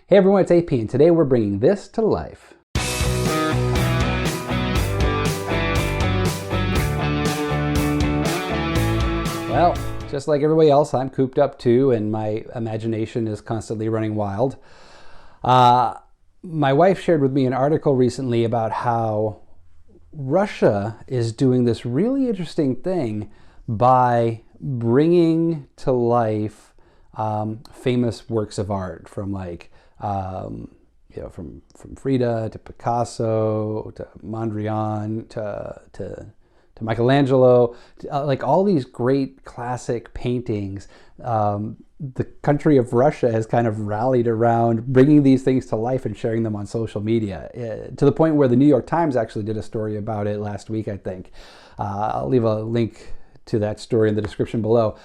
Hey everyone, it's AP, and today we're bringing this to life. Well, just like everybody else, I'm cooped up too, and my imagination is constantly running wild. My wife shared with me an article recently about how Russia is doing this really interesting thing by bringing to life famous works of art from from Frida to Picasso to Mondrian to Michelangelo, like all these great classic paintings. The country of Russia has kind of rallied around bringing these things to life and sharing them on social media, to the point where the New York Times actually did a story about it last week, I think. I'll leave a link to that story in the description below.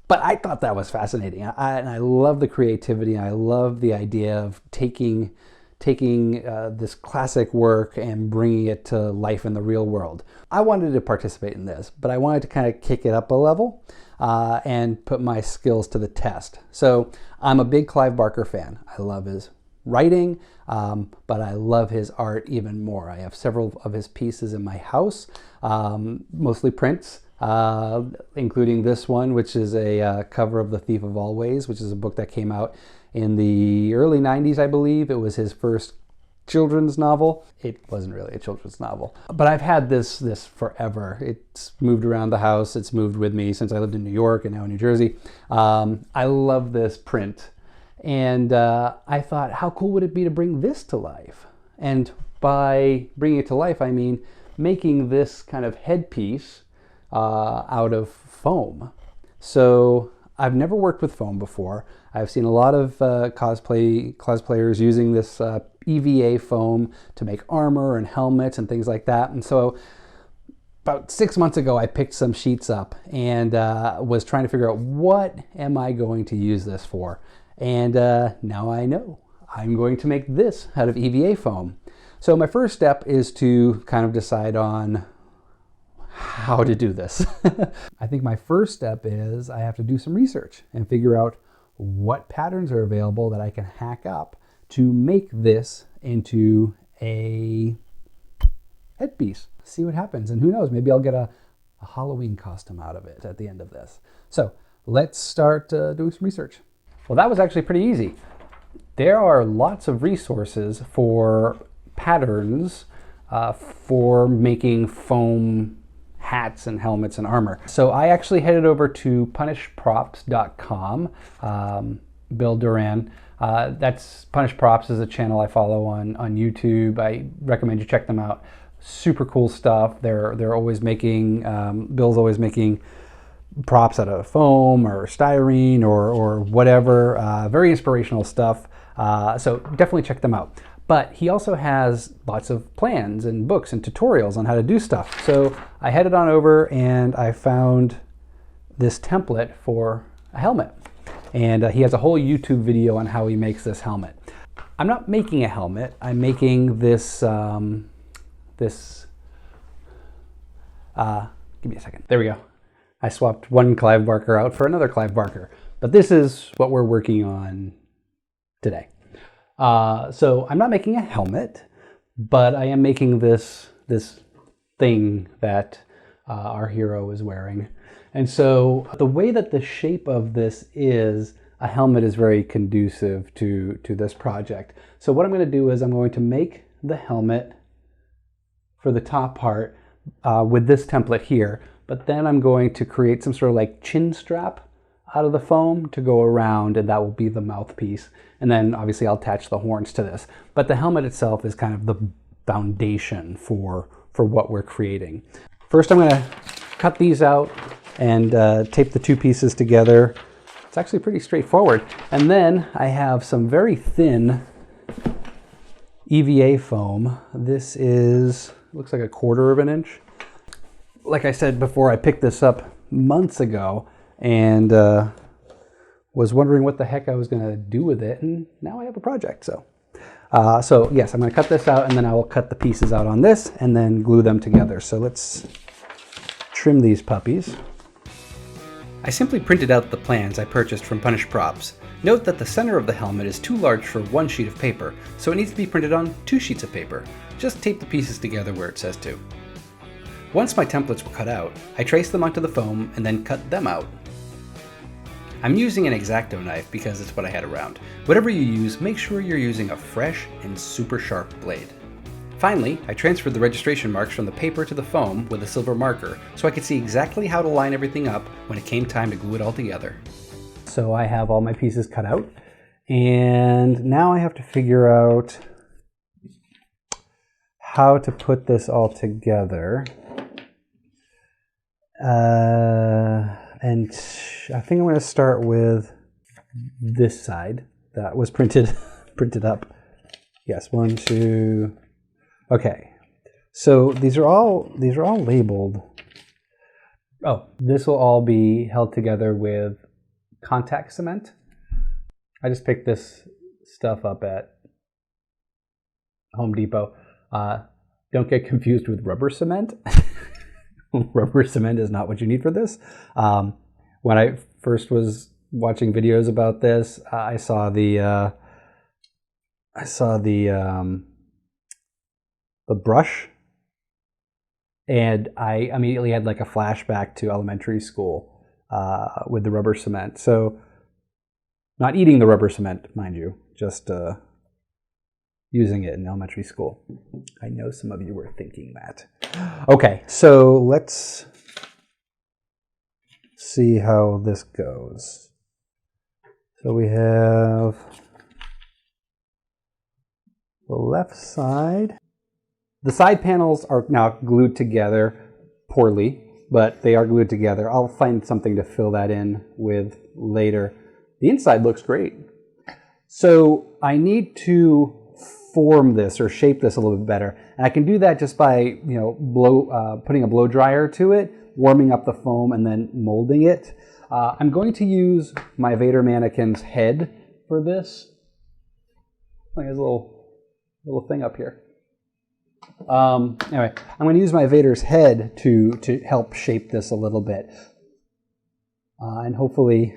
But I thought that was fascinating. And I love the creativity. I love the idea of taking this classic work and bringing it to life in the real world. I wanted to participate in this, but I wanted to kind of kick it up a level and put my skills to the test. So I'm a big Clive Barker fan. I love his writing, but I love his art even more. I have several of his pieces in my house, mostly prints, including this one, which is a cover of The Thief of Always, which is a book that came out in the early 90s, I believe. It was his first children's novel. It wasn't really a children's novel, but I've had this forever. It's moved around the house. It's moved with me since I lived in New York and now in New Jersey. I love this print. And I thought, how cool would it be to bring this to life? And by bringing it to life, I mean making this kind of headpiece out of foam. So I've never worked with foam before. I've seen a lot of cosplayers using this EVA foam to make armor and helmets and things like that. And so about 6 months ago, I picked some sheets up and was trying to figure out, what am I going to use this for? And now I know. I'm going to make this out of EVA foam. So my first step is to kind of decide on how to do this. I think my first step is I have to do some research and figure out what patterns are available that I can hack up to make this into a headpiece. See what happens, and who knows, maybe I'll get a Halloween costume out of it at the end of this. So let's start doing some research. Well, that was actually pretty easy. There are lots of resources for patterns for making foam hats and helmets and armor. So I actually headed over to punishprops.com. Bill Duran. That's Punish Props is a channel I follow on YouTube. I recommend you check them out. Super cool stuff. They're always making, Bill's always making props out of foam or styrene or whatever. Very inspirational stuff. So definitely check them out. But he also has lots of plans and books and tutorials on how to do stuff. So I headed on over and I found this template for a helmet. And he has a whole YouTube video on how he makes this helmet. I'm not making a helmet. I'm making this, give me a second. There we go. I swapped one Clive Barker out for another Clive Barker. But this is what we're working on today. So I'm not making a helmet, but I am making this thing that our hero is wearing. And so the way that the shape of this is, a helmet is very conducive to this project. So what I'm going to do is I'm going to make the helmet for the top part with this template here, but then I'm going to create some sort of like chin strap out of the foam to go around, and that will be the mouthpiece. And then obviously I'll attach the horns to this. But the helmet itself is kind of the foundation for what we're creating. First I'm going to cut these out and tape the two pieces together. It's actually pretty straightforward. And then I have some very thin EVA foam. This is, looks like 1/4 of an inch. Like I said before, I picked this up months ago and was wondering what the heck I was going to do with it, and now I have a project. So yes, I'm going to cut this out, and then I will cut the pieces out on this and then glue them together. So let's trim these puppies. I simply printed out the plans I purchased from Punished Props. Note that the center of the helmet is too large for one sheet of paper, so it needs to be printed on 2 sheets of paper. Just tape the pieces together where it says to. Once my templates were cut out, I traced them onto the foam and then cut them out. I'm using an X-Acto knife because it's what I had around. Whatever you use, make sure you're using a fresh and super sharp blade. Finally, I transferred the registration marks from the paper to the foam with a silver marker so I could see exactly how to line everything up when it came time to glue it all together. So I have all my pieces cut out, and now I have to figure out how to put this all together. And I think I'm going to start with this side that was printed up. Yes, 1, 2. Okay, so these are all labeled. Oh, this will all be held together with contact cement. I just picked this stuff up at Home Depot. Don't get confused with rubber cement. Rubber cement is not what you need for this. When I first was watching videos about this, I saw the brush, and I immediately had like a flashback to elementary school with the rubber cement. So, not eating the rubber cement, mind you, just using it in elementary school. I know some of you were thinking that. Okay, so let's see how this goes. So we have the left side. The side panels are now glued together poorly, but they are glued together. I'll find something to fill that in with later. The inside looks great. So I need to form this or shape this a little bit better. And I can do that just by, putting a blow dryer to it, warming up the foam, and then molding it. I'm going to use my Vader mannequin's head for this. Like his little thing up here. Anyway, I'm going to use my Vader's head to help shape this a little bit. And hopefully,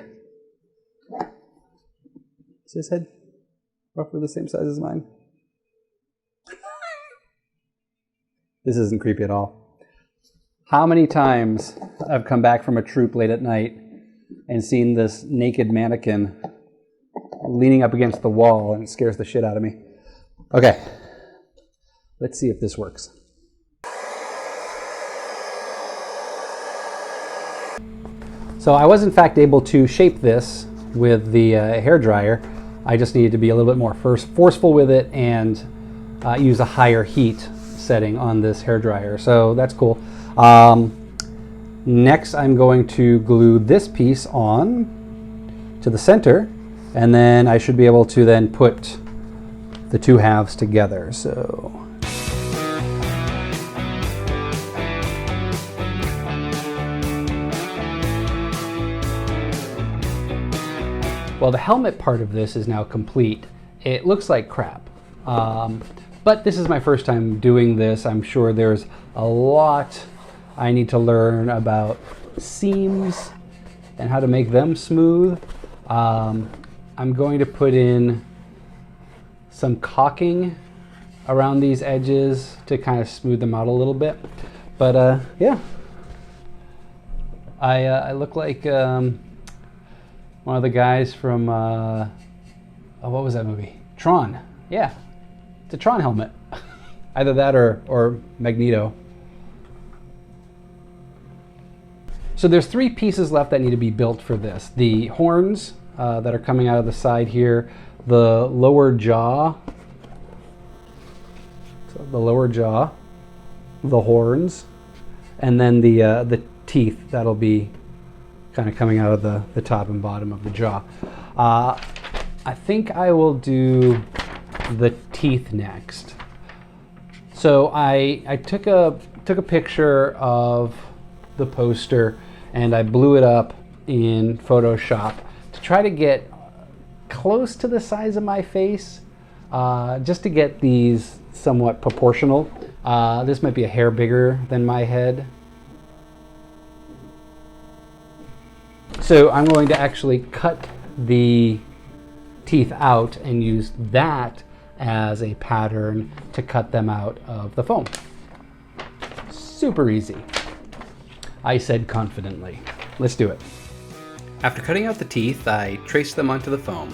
is his head roughly the same size as mine? This isn't creepy at all. How many times I've come back from a troop late at night and seen this naked mannequin leaning up against the wall, and it scares the shit out of me. Okay, let's see if this works. So I was in fact able to shape this with the hairdryer. I just needed to be a little bit more forceful with it and use a higher heat setting on this hairdryer. So that's cool. Next, I'm going to glue this piece on to the center, and then I should be able to then put the two halves together. So well, the helmet part of this is now complete. It looks like crap. But this is my first time doing this. I'm sure there's a lot I need to learn about seams and how to make them smooth. I'm going to put in some caulking around these edges to kind of smooth them out a little bit. But yeah, I look like one of the guys from, what was that movie? Tron. Yeah. It's a Tron helmet. Either that or Magneto. So there's 3 pieces left that need to be built for this. The horns that are coming out of the side here, the lower jaw, the horns, and then the teeth that'll be kind of coming out of the top and bottom of the jaw. I think I will do the teeth next. So I took a picture of the poster and I blew it up in Photoshop to try to get close to the size of my face, just to get these somewhat proportional. This might be a hair bigger than my head. So I'm going to actually cut the teeth out and use that as a pattern to cut them out of the foam. Super easy. I said confidently. Let's do it. After cutting out the teeth, I traced them onto the foam.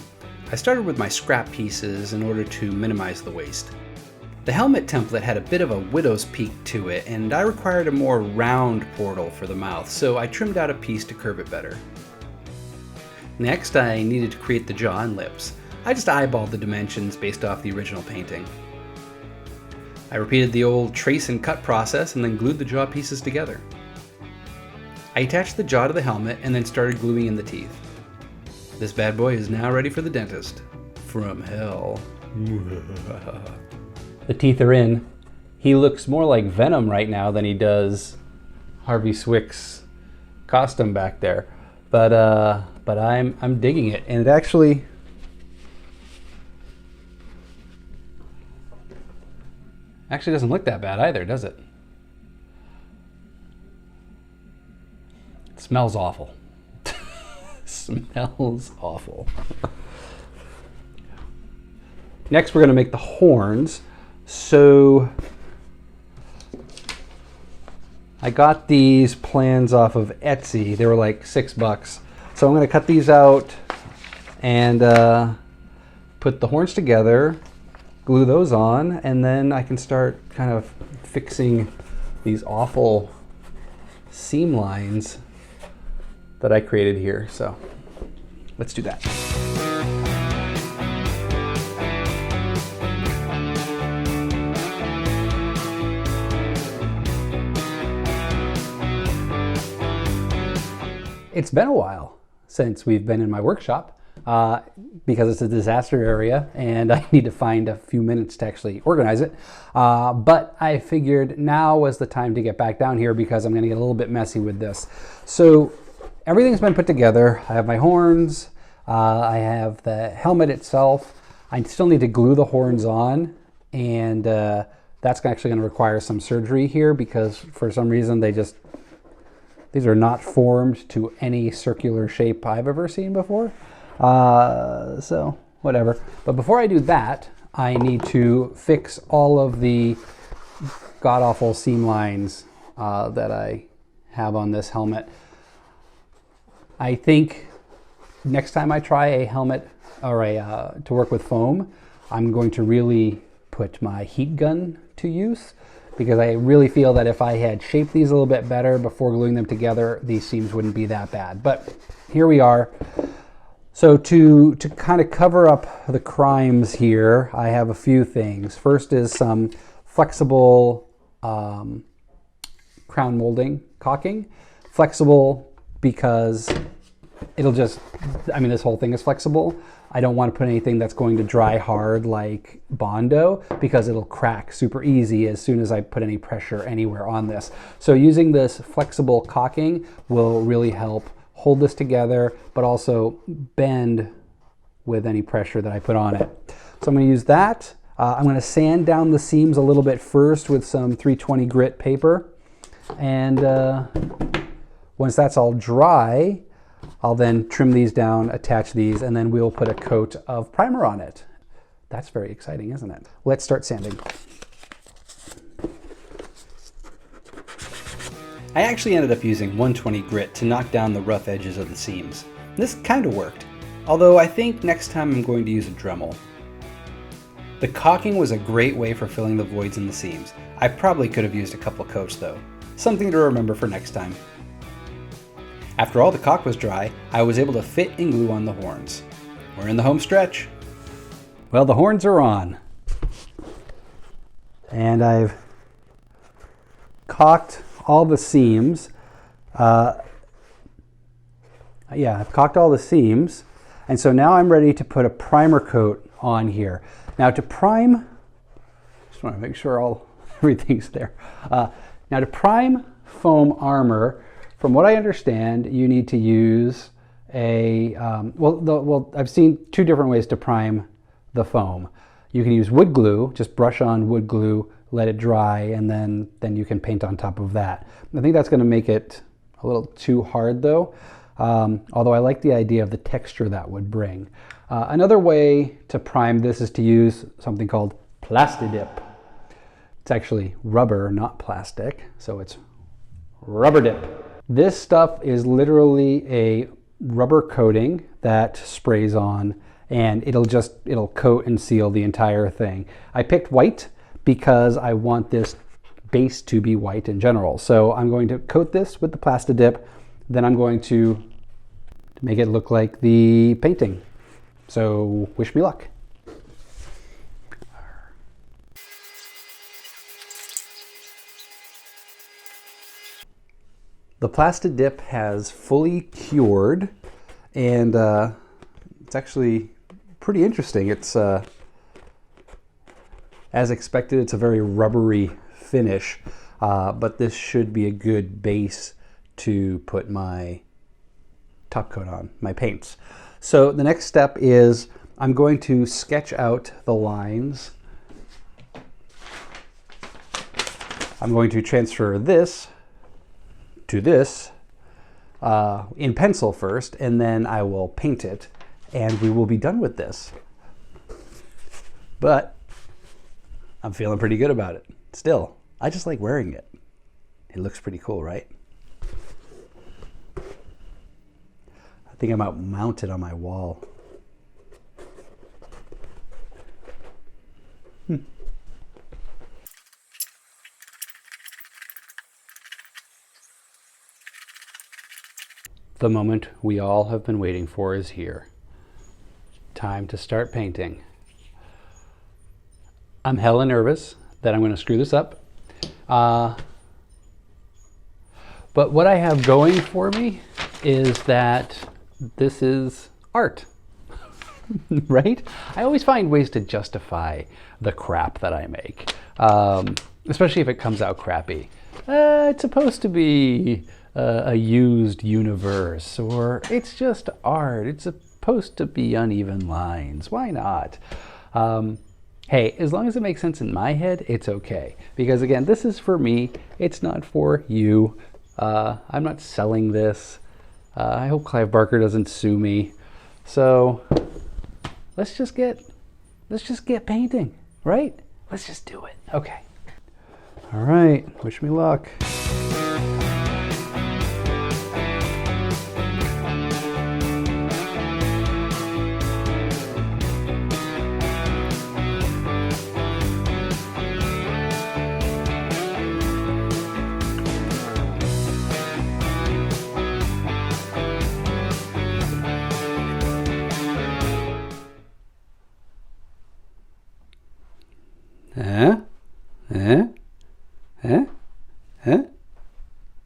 I started with my scrap pieces in order to minimize the waste. The helmet template had a bit of a widow's peak to it, and I required a more round portal for the mouth, so I trimmed out a piece to curve it better. Next, I needed to create the jaw and lips. I just eyeballed the dimensions based off the original painting. I repeated the old trace and cut process and then glued the jaw pieces together. I attached the jaw to the helmet and then started gluing in the teeth. This bad boy is now ready for the dentist. From hell. The teeth are in. He looks more like Venom right now than he does Harvey Swick's costume back there. But I'm digging it, and it actually doesn't look that bad either, does it? It smells awful. Smells awful. Next, we're going to make the horns. So I got these plans off of Etsy. They were like $6. So I'm going to cut these out and put the horns together, glue those on, and then I can start kind of fixing these awful seam lines that I created here. So let's do that. It's been a while since we've been in my workshop because it's a disaster area and I need to find a few minutes to actually organize it. But I figured now was the time to get back down here because I'm going to get a little bit messy with this. So everything's been put together. I have my horns. I have the helmet itself. I still need to glue the horns on, and that's actually going to require some surgery here because for some reason these are not formed to any circular shape I've ever seen before. So whatever. But before I do that, I need to fix all of the god-awful seam lines that I have on this helmet. I think next time I try a helmet or to work with foam, I'm going to really put my heat gun to use, because I really feel that if I had shaped these a little bit better before gluing them together, these seams wouldn't be that bad. But here we are. So to kind of cover up the crimes here, I have a few things. First is some flexible crown molding caulking. Flexible because it'll just, this whole thing is flexible. I don't want to put anything that's going to dry hard like Bondo because it'll crack super easy as soon as I put any pressure anywhere on this. So using this flexible caulking will really help hold this together, but also bend with any pressure that I put on it. So I'm going to use that. I'm going to sand down the seams a little bit first with some 320 grit paper. And once that's all dry, I'll then trim these down, attach these, and then we'll put a coat of primer on it. That's very exciting, isn't it? Let's start sanding. I actually ended up using 120 grit to knock down the rough edges of the seams. This kind of worked, although I think next time I'm going to use a Dremel. The caulking was a great way for filling the voids in the seams. I probably could have used a couple coats though. Something to remember for next time. After all the caulk was dry, I was able to fit and glue on the horns. We're in the home stretch. Well, the horns are on. And I've caulked all the seams. I've caulked all the seams. And so now I'm ready to put a primer coat on here. Now to prime, just want to make sure everything's there. Now to prime foam armor, from what I understand, you need to use I've seen two different ways to prime the foam. You can use wood glue, just brush on wood glue, let it dry, and then you can paint on top of that. I think that's going to make it a little too hard though. although I like the idea of the texture that would bring. Another way to prime this is to use something called Plastidip. It's actually rubber, not plastic, so it's rubber dip. This stuff is literally a rubber coating that sprays on, and it'll coat and seal the entire thing. I picked white because I want this base to be white in general. So I'm going to coat this with the Plastidip, then I'm going to make it look like the painting. So wish me luck. The Plastidip has fully cured, and it's actually pretty interesting. It's, as expected, it's a very rubbery finish, but this should be a good base to put my top coat on, my paints. So the next step is I'm going to sketch out the lines. I'm going to transfer this to this in pencil first, and then I will paint it, and we will be done with this. But I'm feeling pretty good about it. Still, I just like wearing it. It looks pretty cool, right? I think I might mount it on my wall. The moment we all have been waiting for is here. Time to start painting. I'm hella nervous that I'm going to screw this up. But what I have going for me is that this is art, right? I always find ways to justify the crap that I make, especially if it comes out crappy. It's supposed to be a used universe, or it's just art. It's supposed to be uneven lines. Why not? Hey, as long as it makes sense in my head, it's okay. Because again, this is for me. It's not for you. I'm not selling this. I hope Clive Barker doesn't sue me. So let's just get painting, right? Let's just do it. Okay. All right. Wish me luck.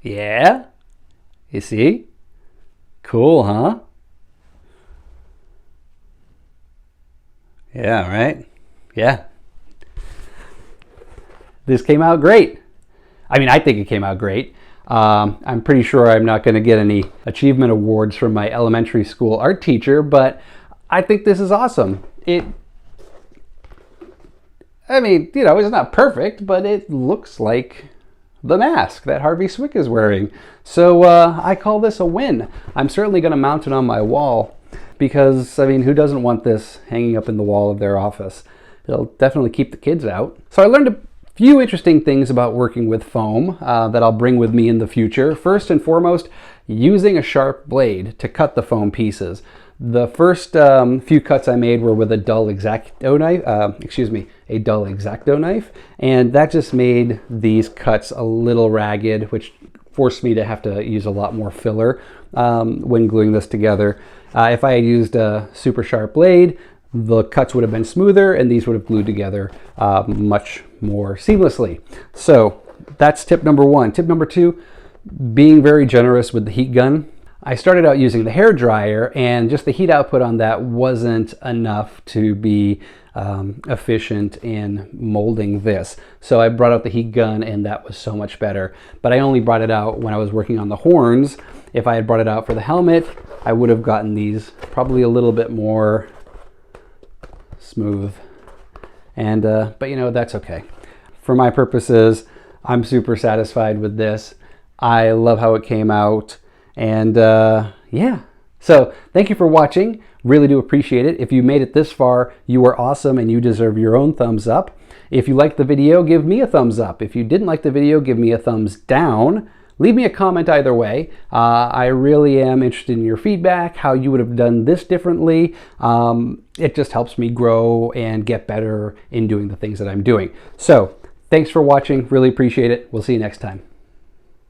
Yeah? You see? Cool, huh? Yeah, right? Yeah. This came out great. I mean, I think it came out great. I'm pretty sure I'm not going to get any achievement awards from my elementary school art teacher, but I think this is awesome. I mean, you know, it's not perfect, but it looks like the mask that Harvey Swick is wearing. So I call this a win. I'm certainly going to mount it on my wall because, I mean, who doesn't want this hanging up in the wall of their office? It'll definitely keep the kids out. So I learned a few interesting things about working with foam that I'll bring with me in the future. First and foremost, using a sharp blade to cut the foam pieces. The first few cuts I made were with a dull X-Acto knife, and that just made these cuts a little ragged, which forced me to have to use a lot more filler when gluing this together. If I had used a super sharp blade, the cuts would have been smoother, and these would have glued together much more seamlessly. So that's tip number one. Tip number two, being very generous with the heat gun. I started out using the hair dryer, and just the heat output on that wasn't enough to be efficient in molding this. So I brought out the heat gun, and that was so much better. But I only brought it out when I was working on the horns. If I had brought it out for the helmet, I would have gotten these probably a little bit more smooth. And but you know, that's okay. For my purposes, I'm super satisfied with this. I love how it came out. And yeah. So thank you for watching. Really do appreciate it. If you made it this far, you are awesome and you deserve your own thumbs up. If you liked the video, give me a thumbs up. If you didn't like the video, give me a thumbs down. Leave me a comment either way. I really am interested in your feedback, how you would have done this differently. It just helps me grow and get better in doing the things that I'm doing. So thanks for watching. Really appreciate it. We'll see you next time.